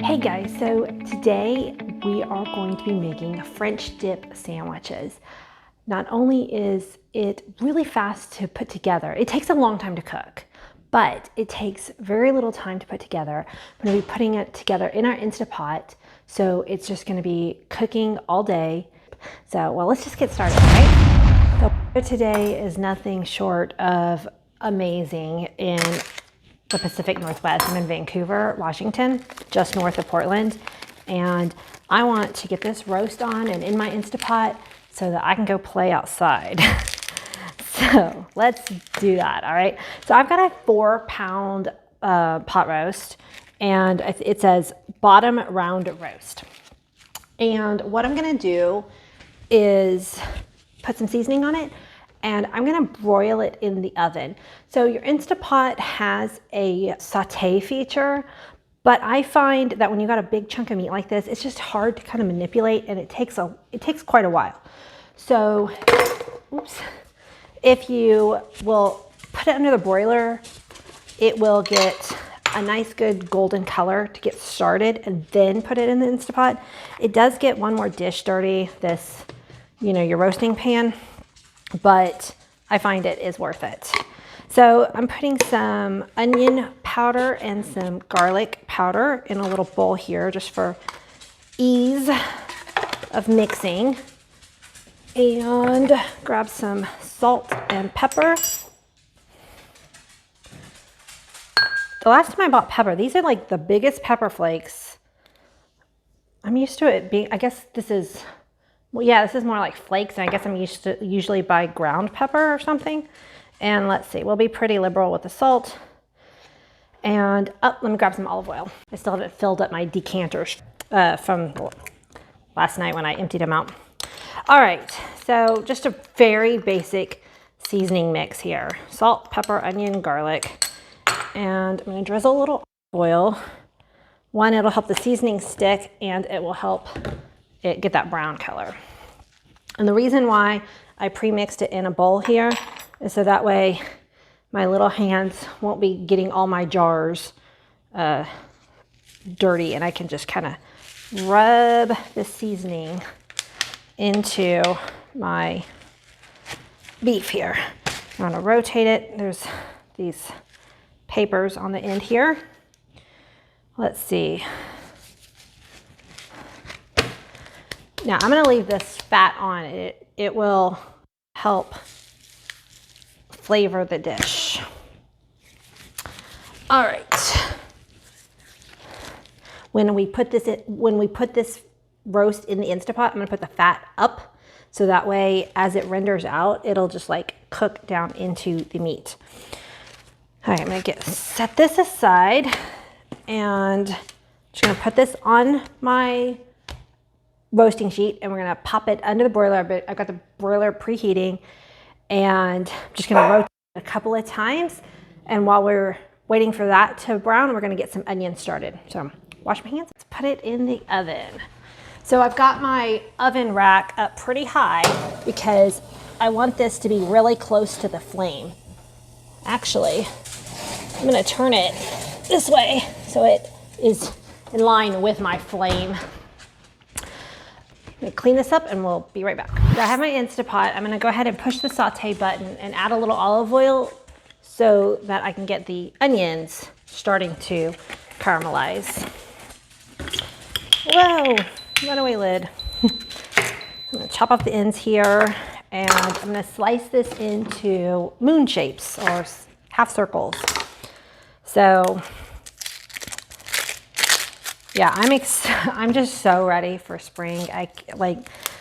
Hey guys, so today we are going to be making French dip sandwiches. Not only is it really fast to put together, it takes a long time to cook, but it takes very little time to put together. I'm going to be putting it together in our Instapot, so it's just going to be cooking all day. So, well, let's just get started, right? So today is nothing short of amazing in the Pacific Northwest. I'm in Vancouver, Washington, just north of Portland. And I want to get this roast on and in my Instapot so that I can go play outside. So let's do that, all right? So I've got a 4-pound pot roast, and it says bottom round roast. And what I'm gonna do is put some seasoning on it, and I'm gonna broil it in the oven. So your Instapot has a saute feature, but I find that when you got a big chunk of meat like this, it's just hard to kind of manipulate, and it takes quite a while. So, oops, if you will put it under the broiler, it will get a nice good golden color to get started, and then put it in the Instapot. It does get one more dish dirty, this, your roasting pan, but I find it is worth it. So I'm putting some onion powder and some garlic powder in a little bowl here just for ease of mixing. And grab some salt and pepper. The last time I bought pepper, these are like the biggest pepper flakes. I'm used to it being, I guess this is, well, yeah, this is more like flakes, and I guess I'm used to usually buy ground pepper or something. And let's see, we'll be pretty liberal with the salt. And let me grab some olive oil. I still haven't filled up my decanters from last night when I emptied them out. All right, so just a very basic seasoning mix here. Salt, pepper, onion, garlic. And I'm gonna drizzle a little oil. One, it'll help the seasoning stick, and it will help it get that brown color. And the reason why I pre-mixed it in a bowl here is so that way my little hands won't be getting all my jars dirty, and I can just kind of rub the seasoning into my beef here. I'm gonna rotate it. There's these papers on the end here. Let's see. Now I'm gonna leave this fat on. It will help flavor the dish. All right. When we put this roast in the Instapot, I'm gonna put the fat up, so that way as it renders out, it'll just like cook down into the meat. All right, I'm gonna set this aside, and I'm just gonna put this on my roasting sheet, and we're gonna pop it under the broiler. But I've got the broiler preheating, and I'm just gonna rotate it a couple of times. And while we're waiting for that to brown, we're gonna get some onions started. So wash my hands. Let's put it in the oven. So I've got my oven rack up pretty high because I want this to be really close to the flame. Actually, I'm gonna turn it this way so it is in line with my flame. I'm gonna clean this up and we'll be right back. I have my Instapot. I'm gonna go ahead and push the saute button and add a little olive oil so that I can get the onions starting to caramelize. Whoa, runaway lid. I'm gonna chop off the ends here, and I'm gonna slice this into moon shapes or half circles. So yeah, I'm just so ready for spring.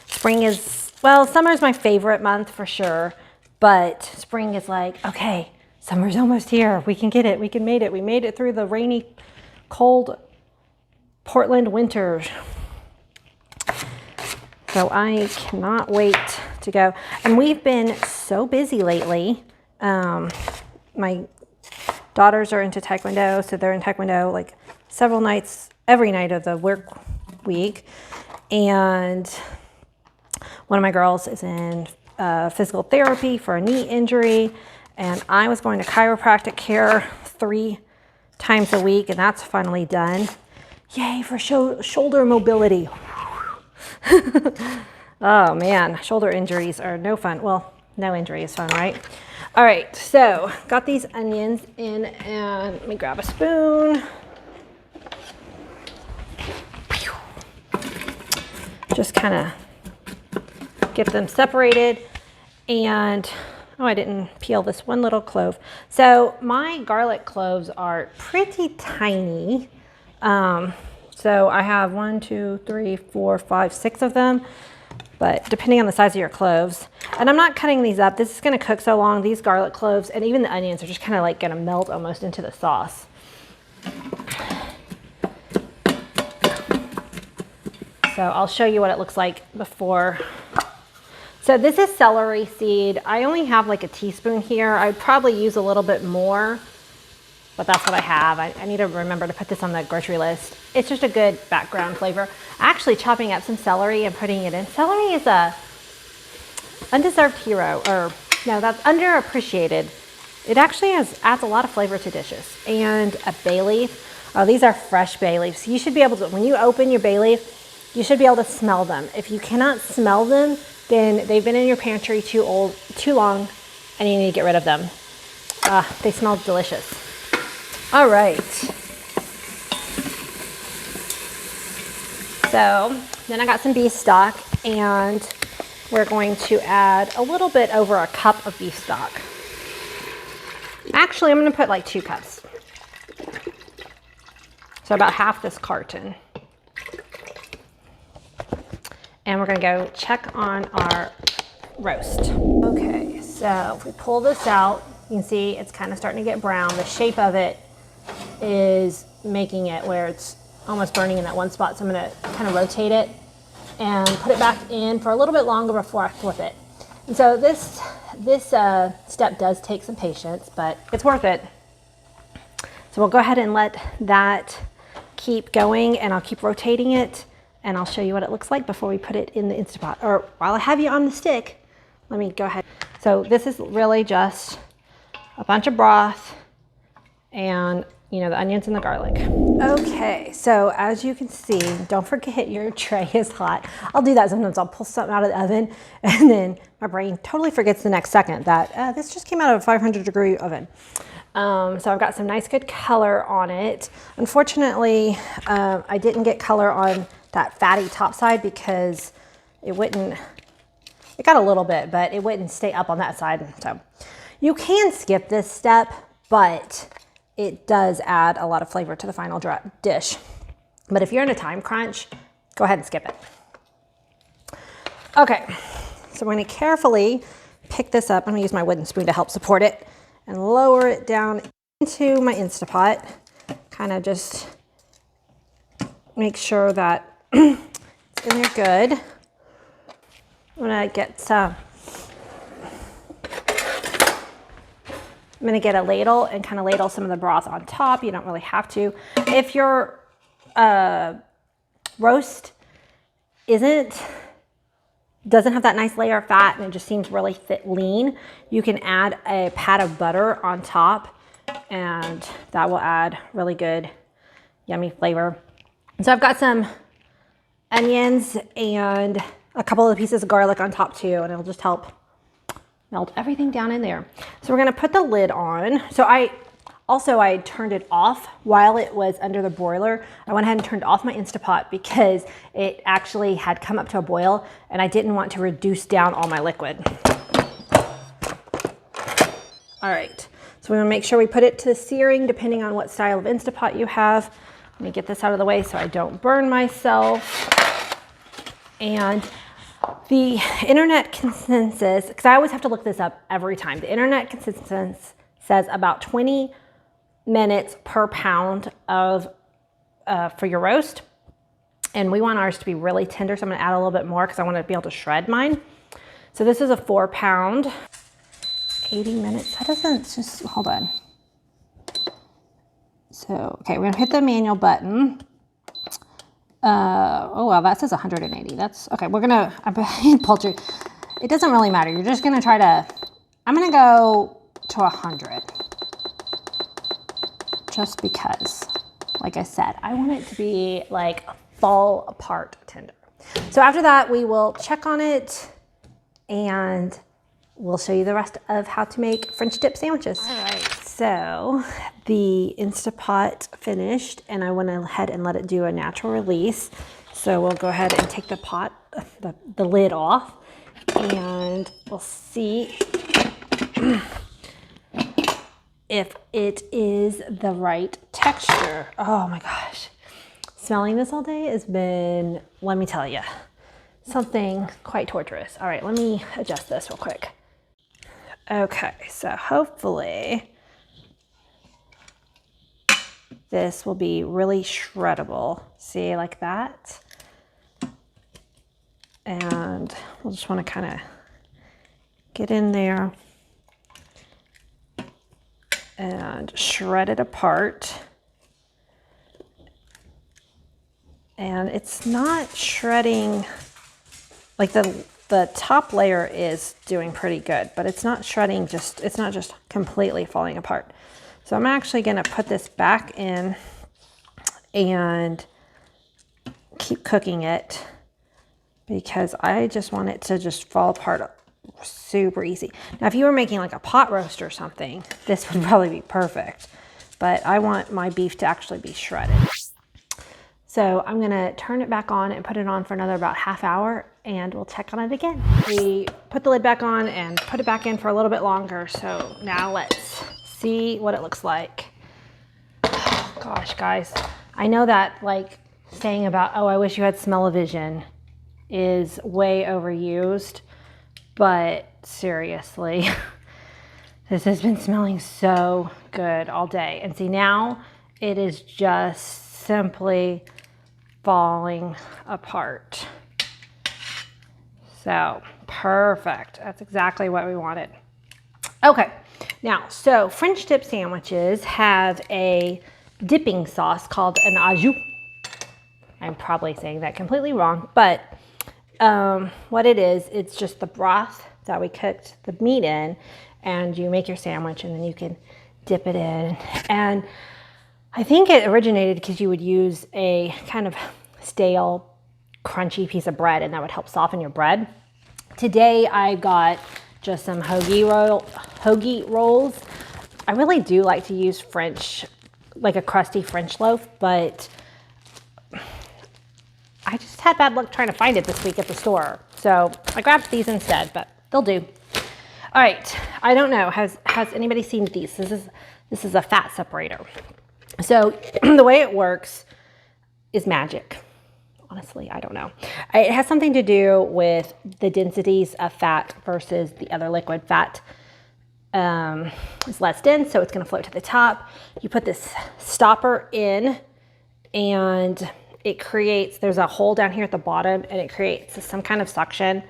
Spring is, well, summer is my favorite month for sure, but spring is like, okay, summer's almost here. We can get it, we made it. We made it through the rainy, cold Portland winter. So I cannot wait to go. And we've been so busy lately. My daughters are into Taekwondo, so they're in Taekwondo like several nights, every night of the work week. And one of my girls is in physical therapy for a knee injury. And I was going to chiropractic care 3 times a week, and that's finally done. Yay for shoulder mobility. Oh man, shoulder injuries are no fun. Well, no injury is fun, right? All right, so got these onions in, and let me grab a spoon. Just kind of get them separated. And oh, I didn't peel this one little clove. So my garlic cloves are pretty tiny. So I have 1, 2, 3, 4, 5, 6 of them, but depending on the size of your cloves. And I'm not cutting these up. This is gonna cook so long. These garlic cloves and even the onions are just kind of like gonna melt almost into the sauce. So I'll show you what it looks like before. So this is celery seed. I only have like a teaspoon here. I'd probably use a little bit more, but that's what I have. I need to remember to put this on the grocery list. It's just a good background flavor. Actually chopping up some celery and putting it in. Celery is a undeserved hero, or no, that's underappreciated. It actually adds a lot of flavor to dishes. And a bay leaf. Oh, these are fresh bay leaves. You should be able to, when you open your bay leaf, you should be able to smell them. If you cannot smell them, then they've been in your pantry too long, and you need to get rid of them. They smell delicious. All right. So then I got some beef stock, and we're going to add a little bit over a cup of beef stock. Actually, I'm gonna put like 2 cups. So about half this carton. And we're gonna go check on our roast. Okay, so if we pull this out, you can see it's kind of starting to get brown. The shape of it is making it where it's almost burning in that one spot. So I'm gonna kind of rotate it and put it back in for a little bit longer before I flip it. And so this step does take some patience, but it's worth it. So we'll go ahead and let that keep going, and I'll keep rotating it, and I'll show you what it looks like before we put it in the Instant Pot. Or while I have you on the stick, let me go ahead. So this is really just a bunch of broth and, you know, the onions and the garlic. Okay, so as you can see, don't forget your tray is hot. I'll do that sometimes. I'll pull something out of the oven, and then my brain totally forgets the next second that this just came out of a 500-degree oven. So I've got some nice good color on it. Unfortunately, I didn't get color on that fatty top side because it got a little bit, but it wouldn't stay up on that side. So you can skip this step, but it does add a lot of flavor to the final dish. But if you're in a time crunch, go ahead and skip it. Okay, so we're gonna carefully pick this up. I'm gonna use my wooden spoon to help support it and lower it down into my Instant Pot. Kind of just make sure that it's in there good. I'm gonna get I'm gonna get a ladle and kind of ladle some of the broth on top. You don't really have to. If your roast doesn't have that nice layer of fat and it just seems really lean, you can add a pat of butter on top, and that will add really good, yummy flavor. So I've got some onions and a couple of pieces of garlic on top too, and it'll just help melt everything down in there. So we're gonna put the lid on. So I turned it off while it was under the broiler. I went ahead and turned off my Instant Pot because it actually had come up to a boil, and I didn't want to reduce down all my liquid. All right, so we wanna make sure we put it to searing depending on what style of Instant Pot you have. Let me get this out of the way so I don't burn myself. And the internet consensus, because I always have to look this up every time, the internet consensus says about 20 minutes per pound of for your roast, and we want ours to be really tender, so I'm going to add a little bit more because I want to be able to shred mine. So this is a 4 pound, 80 minutes. That doesn't, just hold on. So okay, we're gonna hit the manual button. Oh well, that says 180. That's okay. We're gonna poultry. It doesn't really matter. You're just gonna try to. I'm gonna go to 100, just because like I said, I want it to be like fall apart tender. So after that, we will check on it and we'll show you the rest of how to make French dip sandwiches. All right, so the Instapot finished and I went ahead and let it do a natural release. So we'll go ahead and take the pot, the lid off, and we'll see if it is the right texture. Oh my gosh. Smelling this all day has been, let me tell you, something quite torturous. All right, let me adjust this real quick. Okay, so hopefully this will be really shreddable. See, like that? And we'll just want to kind of get in there and shred it apart. And it's not shredding, like the top layer is doing pretty good, but it's not shredding, it's not just completely falling apart. So I'm actually gonna put this back in and keep cooking it because I just want it to just fall apart super easy. Now, if you were making like a pot roast or something, this would probably be perfect, but I want my beef to actually be shredded. So I'm gonna turn it back on and put it on for another about half hour and we'll check on it again. We put the lid back on and put it back in for a little bit longer. So now let's see what it looks like. Oh, gosh, guys, I know that like saying about, oh, I wish you had smell-o-vision is way overused, but seriously, this has been smelling so good all day. And see, now it is just simply falling apart. So perfect. That's exactly what we wanted. Okay, now, so French dip sandwiches have a dipping sauce called an au jus. I'm probably saying that completely wrong, but what it is, it's just the broth that we cooked the meat in, and you make your sandwich and then you can dip it in. And I think it originated because you would use a kind of stale, crunchy piece of bread and that would help soften your bread. Today I got just some hoagie rolls. I really do like to use French, like a crusty French loaf, but I just had bad luck trying to find it this week at the store. So I grabbed these instead, but they'll do. All right, I don't know, has anybody seen these? This is a fat separator. So the way it works is magic. Honestly, I don't know. It has something to do with the densities of fat versus the other liquid. Fat is less dense, so it's gonna float to the top. You put this stopper in and it creates, there's a hole down here at the bottom and it creates some kind of suction.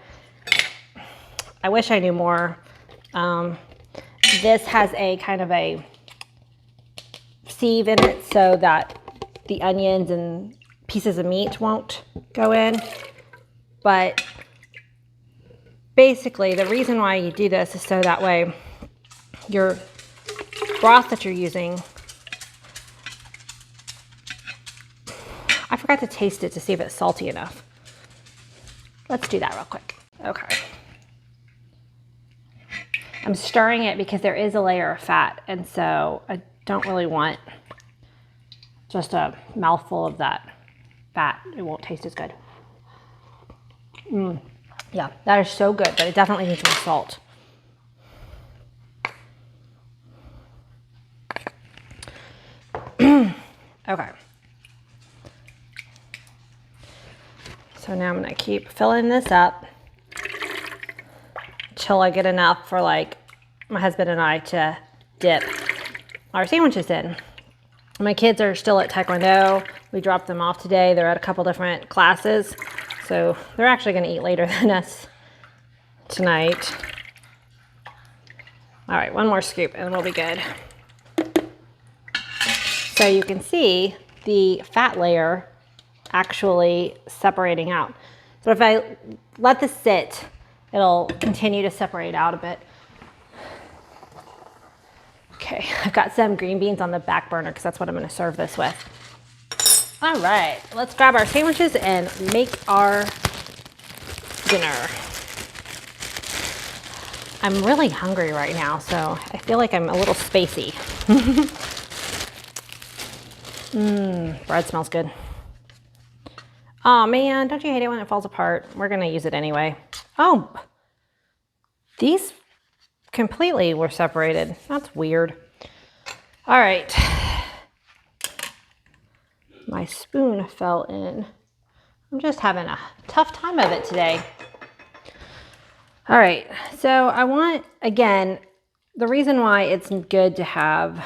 I wish I knew more. This has a kind of a sieve in it so that the onions and pieces of meat won't go in. But basically the reason why you do this is so that way your broth that you're using, I forgot to taste it to see if it's salty enough. Let's do that real quick. Okay. I'm stirring it because there is a layer of fat, and so I don't really want just a mouthful of that fat. It won't taste as good. Yeah, that is so good, but it definitely needs more salt. Okay. So now I'm gonna keep filling this up till I get enough for like my husband and I to dip our sandwiches in. My kids are still at Taekwondo. We dropped them off today. They're at a couple different classes. So they're actually gonna eat later than us tonight. All right, one more scoop and we'll be good. So you can see the fat layer actually separating out. So if I let this sit, it'll continue to separate out a bit. Okay, I've got some green beans on the back burner because that's what I'm going to serve this with. All right, let's grab our sandwiches and make our dinner. I'm really hungry right now, so I feel like I'm a little spacey. Bread smells good. Oh man, don't you hate it when it falls apart? We're gonna use it anyway. Oh, these completely were separated. That's weird. All right. My spoon fell in. I'm just having a tough time of it today. All right, so I want, again, the reason why it's good to have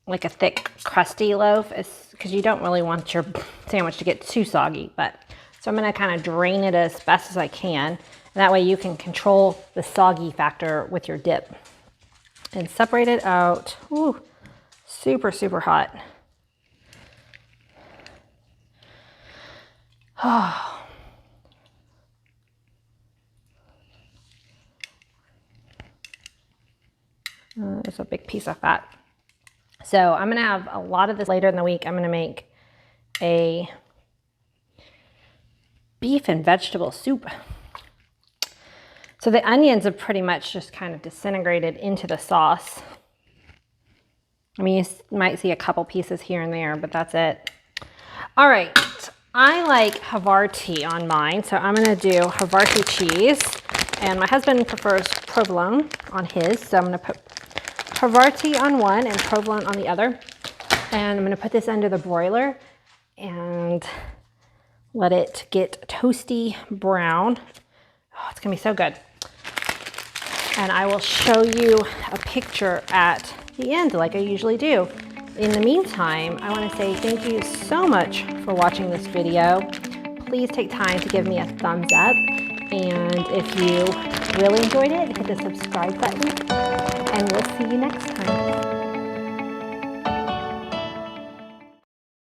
like a thick, crusty loaf is because you don't really want your sandwich to get too soggy. So I'm gonna kind of drain it as best as I can. And that way you can control the soggy factor with your dip. And separate it out. Ooh, super, super hot. Oh. There's a big piece of fat. So I'm gonna have a lot of this later in the week. I'm gonna make a beef and vegetable soup. So the onions have pretty much just kind of disintegrated into the sauce. I mean, you might see a couple pieces here and there, but that's it. All right, I like Havarti on mine, so I'm gonna do Havarti cheese. And my husband prefers provolone on his, so I'm gonna put Havarti on one and provolone on the other. And I'm gonna put this under the broiler and let it get toasty brown. Oh, it's gonna be so good. And I will show you a picture at the end like I usually do. In the meantime, I wanna say thank you so much for watching this video. Please take time to give me a thumbs up. And if you really enjoyed it, hit the subscribe button and we'll see you next time.